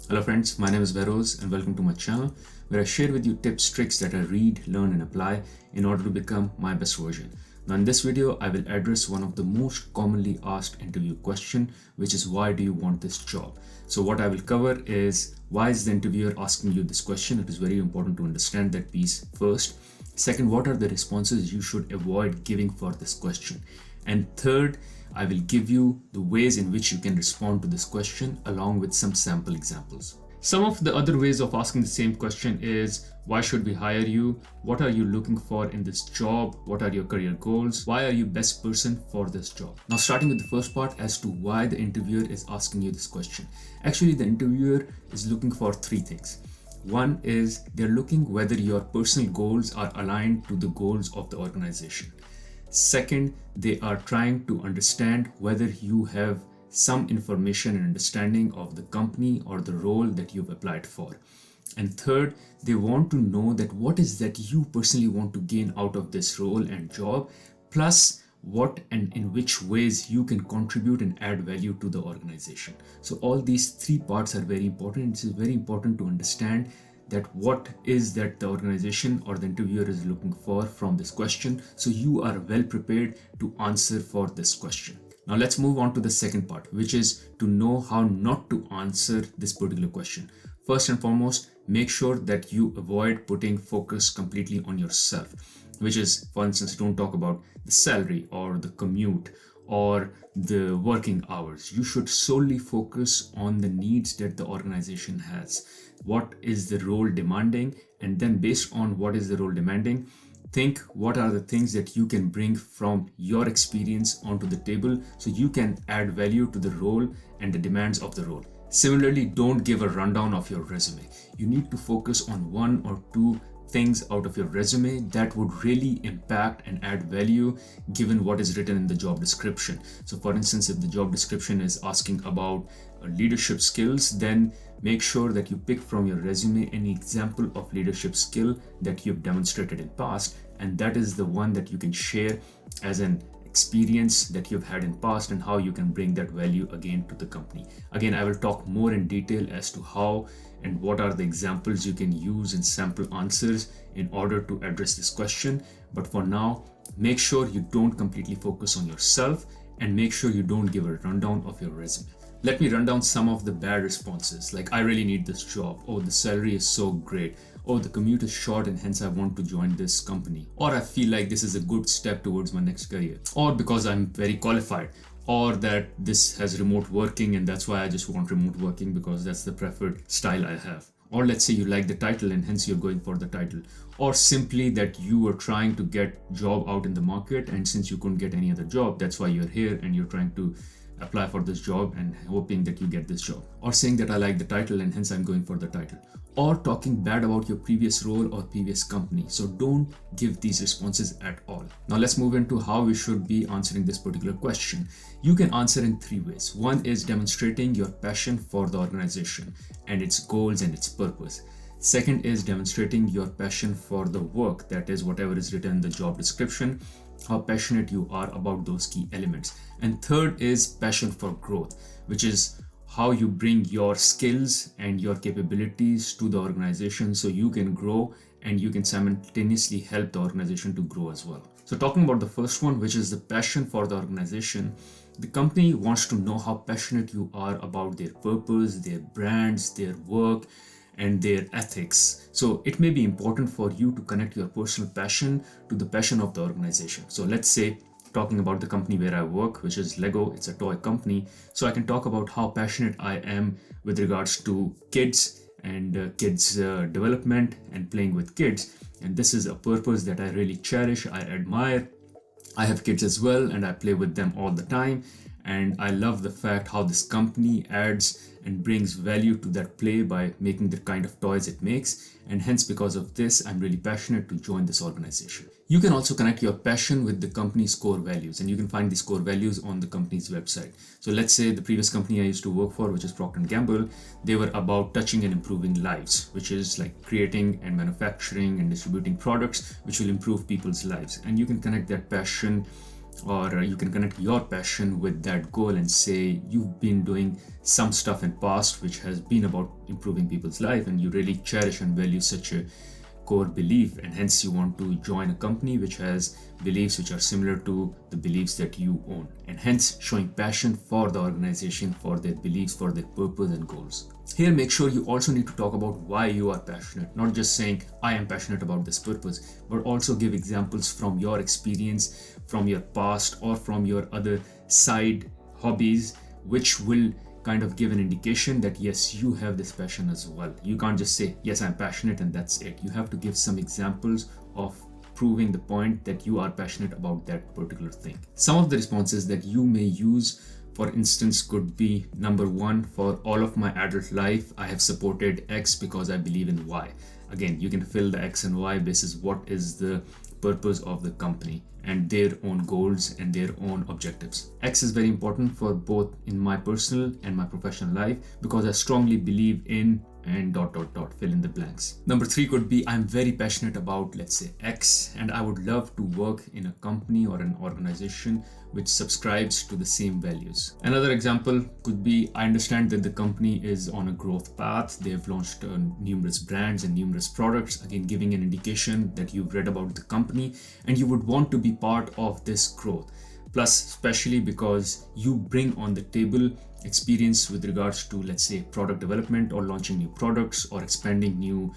Hello friends, my name is Veroz and welcome to my channel where I share with you tips, tricks that I read, learn and apply in order to become my best version. Now in this video, I will address one of the most commonly asked interview question, which is why do you want this job? So what I will cover is why is the interviewer asking you this question? It is very important to understand that piece first. Second, what are the responses you should avoid giving for this question? And third, I will give you the ways in which you can respond to this question along with some sample examples. Some of the other ways of asking the same question is, why should we hire you? What are you looking for in this job? What are your career goals? Why are you best person for this job? Now, starting with the first part as to why the interviewer is asking you this question. Actually, the interviewer is looking for three things. One is they're looking whether your personal goals are aligned to the goals of the organization. Second, they are trying to understand whether you have some information and understanding of the company or the role that you've applied for. And third, they want to know that what is that you personally want to gain out of this role and job, plus what and in which ways you can contribute and add value to the organization. So all these three parts are very important. It is very important to understand that what is that the organization or the interviewer is looking for from this question, so you are well prepared to answer for this question. Now let's move on to the second part, which is to know how not to answer this particular question. First and foremost, make sure that you avoid putting focus completely on yourself, which is, for instance, don't talk about the salary or the commute or the working hours. You should solely focus on the needs that the organization has. What is the role demanding? And then based on what is the role demanding, think what are the things that you can bring from your experience onto the table so you can add value to the role and the demands of the role. Similarly, don't give a rundown of your resume. You need to focus on one or two things out of your resume that would really impact and add value given what is written in the job description. So for instance, if the job description is asking about leadership skills, then make sure that you pick from your resume any example of leadership skill that you've demonstrated in past, and that is the one that you can share as an experience that you've had in past and how you can bring that value again to the company. Again, I will talk more in detail as to how and what are the examples you can use in sample answers in order to address this question. But for now, make sure you don't completely focus on yourself and make sure you don't give a rundown of your resume. Let me run down some of the bad responses, like I really need this job, oh the salary is so great, oh the commute is short and hence I want to join this company, or I feel like this is a good step towards my next career, or because I'm very qualified, or that this has remote working and that's why I just want remote working because that's the preferred style I have. Or let's say you like the title and hence you're going for the title, or simply that you are trying to get job out in the market and since you couldn't get any other job, that's why you're here and you're trying to apply for this job and hoping that you get this job, or saying that I like the title and hence I'm going for the title, or talking bad about your previous role or previous company. So don't give these responses at all. Now let's move into how we should be answering this particular question. You can answer in three ways. One is demonstrating your passion for the organization and its goals and its purpose. Second is demonstrating your passion for the work, that is whatever is written in the job description, how passionate you are about those key elements. And third is passion for growth, which is how you bring your skills and your capabilities to the organization so you can grow and you can simultaneously help the organization to grow as well. So talking about the first one, which is the passion for the organization, the company wants to know how passionate you are about their purpose, their brands, their work, and their ethics. So it may be important for you to connect your personal passion to the passion of the organization. So let's say, talking about the company where I work, which is Lego, it's a toy company. So I can talk about how passionate I am with regards to kids and kids development and playing with kids. And this is a purpose that I really cherish, I admire. I have kids as well and I play with them all the time. And I love the fact how this company adds and brings value to that play by making the kind of toys it makes. And hence, because of this, I'm really passionate to join this organization. You can also connect your passion with the company's core values, and you can find these core values on the company's website. So let's say the previous company I used to work for, which is Procter & Gamble, they were about touching and improving lives, which is like creating and manufacturing and distributing products which will improve people's lives. And you can connect that passion or you can connect your passion with that goal and say you've been doing some stuff in past which has been about improving people's life, and you really cherish and value such a core belief, and hence you want to join a company which has beliefs which are similar to the beliefs that you own, and hence showing passion for the organization, for their beliefs, for their purpose and goals. Here, make sure you also need to talk about why you are passionate, not just saying I am passionate about this purpose, but also give examples from your experience, from your past, or from your other side hobbies, which will kind of give an indication that yes, you have this passion as well. You can't just say yes, I'm passionate and that's it. You have to give some examples of proving the point that you are passionate about that particular thing. Some of the responses that you may use, for instance, could be number one: for all of my adult life I have supported X because I believe in Y. Again, you can fill the X and Y basis what is the purpose of the company and their own goals and their own objectives. X is very important for both in my personal and my professional life because I strongly believe in and ... fill in the blanks. Number three could be I'm very passionate about, let's say, X, and I would love to work in a company or an organization which subscribes to the same values. Another example could be I understand that the company is on a growth path. They have launched numerous brands and numerous products, again giving an indication that you've read about the company and you would want to be part of this growth. Plus, especially because you bring on the table experience with regards to, let's say, product development or launching new products or expanding new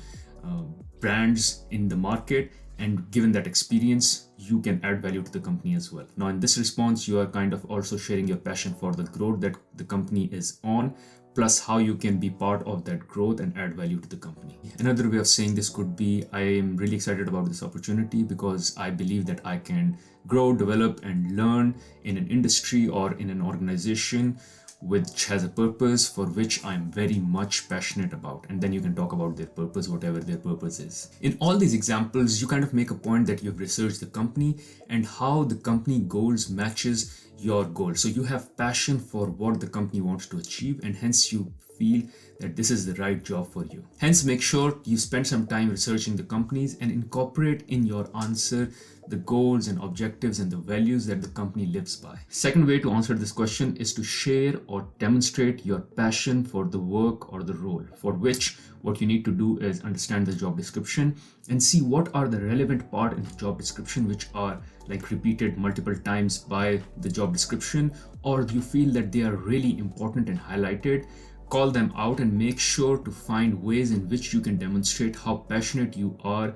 brands in the market. And given that experience, you can add value to the company as well. Now, in this response, you are kind of also sharing your passion for the growth that the company is on, plus how you can be part of that growth and add value to the company. Another way of saying this could be I am really excited about this opportunity because I believe that I can grow, develop, and learn in an industry or in an organization which has a purpose for which I'm very much passionate about. And then you can talk about their purpose, whatever their purpose is. In all these examples, you kind of make a point that you've researched the company and how the company goals matches your goal. So you have passion for what the company wants to achieve, and hence you feel that this is the right job for you. Hence, make sure you spend some time researching the companies and incorporate in your answer the goals and objectives and the values that the company lives by. Second way to answer this question is to share or demonstrate your passion for the work or the role, for which what you need to do is understand the job description and see what are the relevant part in the job description which are like repeated multiple times by the job description, or you feel that they are really important and highlighted. Call them out and make sure to find ways in which you can demonstrate how passionate you are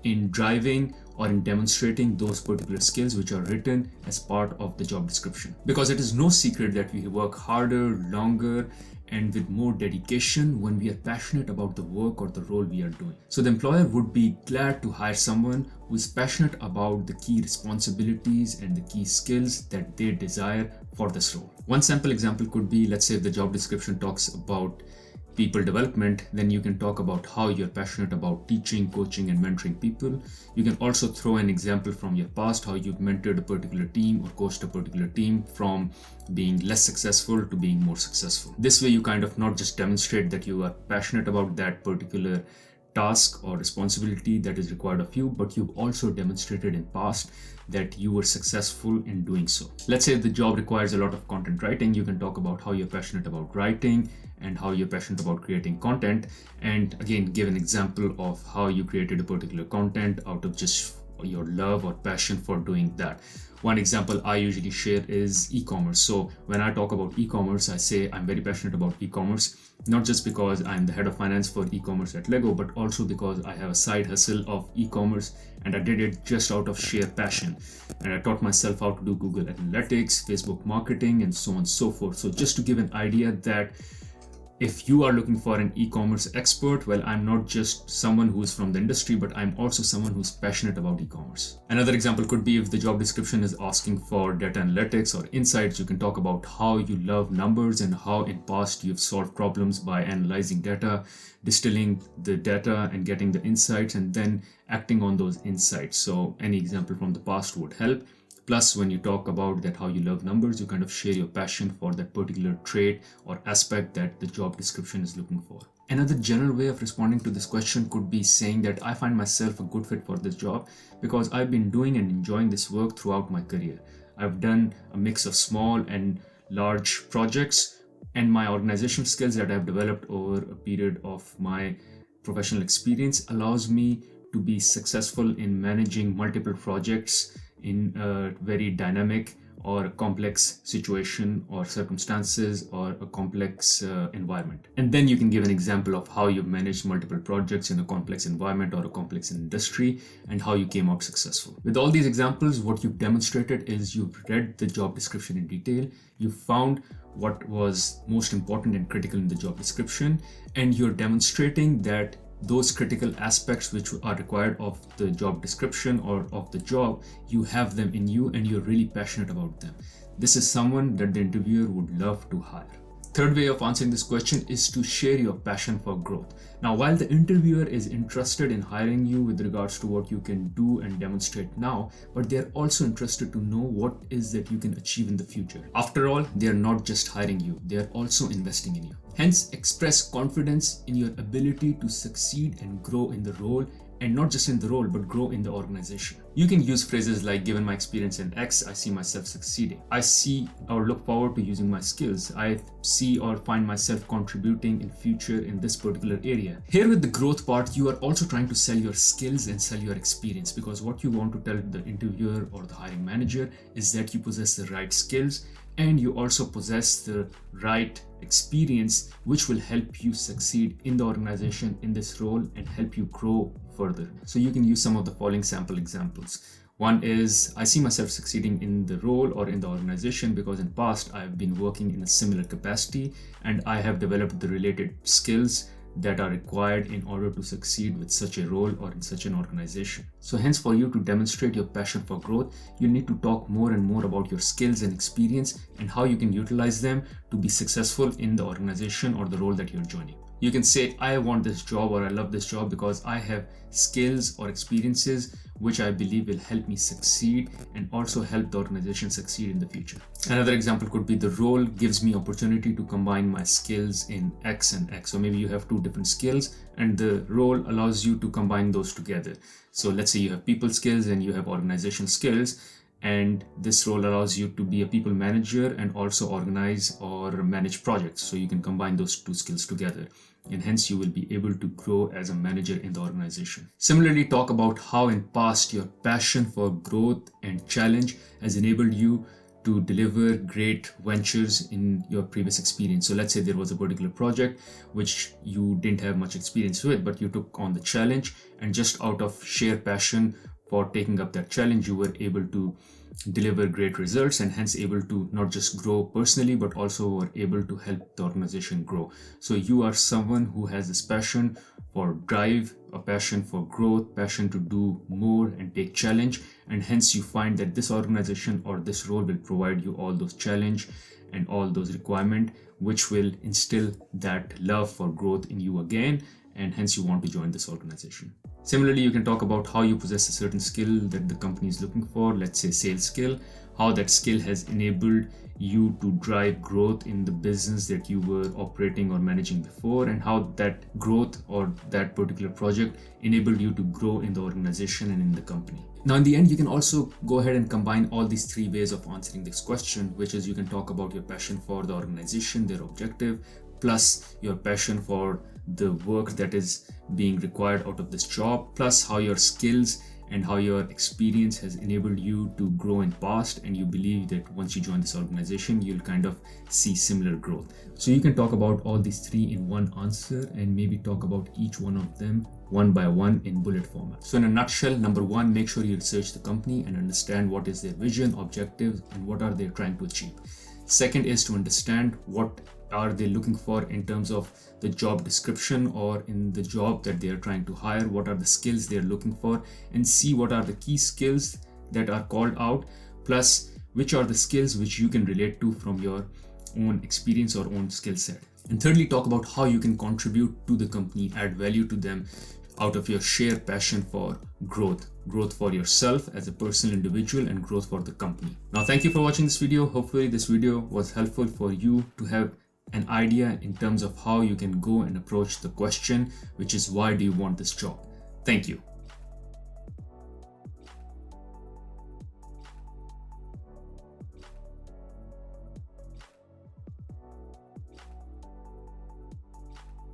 in driving or in demonstrating those particular skills which are written as part of the job description. Because it is no secret that we work harder, longer, and with more dedication when we are passionate about the work or the role we are doing. So the employer would be glad to hire someone who is passionate about the key responsibilities and the key skills that they desire for this role. One sample example could be, let's say if the job description talks about people development, then you can talk about how you're passionate about teaching, coaching, and mentoring people. You can also throw an example from your past, how you've mentored a particular team or coached a particular team from being less successful to being more successful. This way, you kind of not just demonstrate that you are passionate about that particular task or responsibility that is required of you, but you've also demonstrated in past that you were successful in doing so. Let's say the job requires a lot of content writing. You can talk about how you're passionate about writing and how you're passionate about creating content, and again give an example of how you created a particular content out of just your love or passion for doing that. One example I usually share is e-commerce. So when I talk about e-commerce, I say I'm very passionate about e-commerce, not just because I'm the head of finance for e-commerce at Lego, but also because I have a side hustle of e-commerce and I did it just out of sheer passion. And I taught myself how to do Google Analytics, Facebook marketing, and so on and so forth. So just to give an idea that if you are looking for an e-commerce expert, well, I'm not just someone who is from the industry, but I'm also someone who's passionate about e-commerce. Another example could be if the job description is asking for data analytics or insights, you can talk about how you love numbers and how in past you've solved problems by analyzing data, distilling the data and getting the insights and then acting on those insights. So any example from the past would help. Plus, when you talk about that how you love numbers, you kind of share your passion for that particular trait or aspect that the job description is looking for. Another general way of responding to this question could be saying that I find myself a good fit for this job because I've been doing and enjoying this work throughout my career. I've done a mix of small and large projects, and my organizational skills that I've developed over a period of my professional experience allows me to be successful in managing multiple projects in a very dynamic or a complex situation or circumstances or a complex environment. And then you can give an example of how you've managed multiple projects in a complex environment or a complex industry and how you came out successful. With all these examples, what you've demonstrated is you've read the job description in detail, you found what was most important and critical in the job description, and you're demonstrating that those critical aspects which are required of the job description or of the job, you have them in you and you're really passionate about them. This is someone that the interviewer would love to hire. Third way of answering this question is to share your passion for growth. Now, while the interviewer is interested in hiring you with regards to what you can do and demonstrate now, but they're also interested to know what is that you can achieve in the future. After all, they're not just hiring you, they're also investing in you. Hence, express confidence in your ability to succeed and grow in the role, and not just in the role, but grow in the organization. You can use phrases like, given my experience in X, I see myself succeeding. I see or look forward to using my skills. I see or find myself contributing in future in this particular area. Here with the growth part, you are also trying to sell your skills and sell your experience, because what you want to tell the interviewer or the hiring manager is that you possess the right skills and you also possess the right experience which will help you succeed in the organization in this role and help you grow further. So you can use some of the following sample examples. One is, I see myself succeeding in the role or in the organization because in past I've been working in a similar capacity and I have developed the related skills that are required in order to succeed with such a role or in such an organization. So hence, for you to demonstrate your passion for growth, you need to talk more and more about your skills and experience and how you can utilize them to be successful in the organization or the role that you're joining. You can say, I want this job or I love this job because I have skills or experiences which I believe will help me succeed and also help the organization succeed in the future. Another example could be, the role gives me opportunity to combine my skills in X and X. So maybe you have two different skills and the role allows you to combine those together. So let's say you have people skills and you have organization skills, and this role allows you to be a people manager and also organize or manage projects. So you can combine those two skills together, and hence you will be able to grow as a manager in the organization. Similarly, talk about how in past your passion for growth and challenge has enabled you to deliver great ventures in your previous experience. So let's say there was a particular project which you didn't have much experience with, but you took on the challenge, and just out of sheer passion for taking up that challenge, you were able to deliver great results and hence able to not just grow personally, but also were able to help the organization grow. So you are someone who has this passion for drive, a passion for growth, passion to do more and take challenge, and hence you find that this organization or this role will provide you all those challenge and all those requirements which will instill that love for growth in you again, and hence you want to join this organization. Similarly, you can talk about how you possess a certain skill that the company is looking for, let's say sales skill, how that skill has enabled you to drive growth in the business that you were operating or managing before, and how that growth or that particular project enabled you to grow in the organization and in the company. Now, in the end, you can also go ahead and combine all these three ways of answering this question, which is you can talk about your passion for the organization, their objective, plus your passion for the work that is being required out of this job, plus how your skills and how your experience has enabled you to grow in past, and you believe that once you join this organization you'll kind of see similar growth. So you can talk about all these three in one answer and maybe talk about each one of them one by one in bullet format. So in a nutshell, number one, make sure you research the company and understand what is their vision, objectives, and what are they trying to achieve. Second is to understand what are they looking for in terms of the job description or in the job that they are trying to hire, what are the skills they are looking for, and see what are the key skills that are called out, plus which are the skills which you can relate to from your own experience or own skill set. And thirdly, talk about how you can contribute to the company, add value to them out of your sheer passion for growth for yourself as a personal individual and growth for the company. Now, thank you for watching this video. Hopefully this video was helpful for you to have an idea in terms of how you can go and approach the question, which is, why do you want this job? Thank you.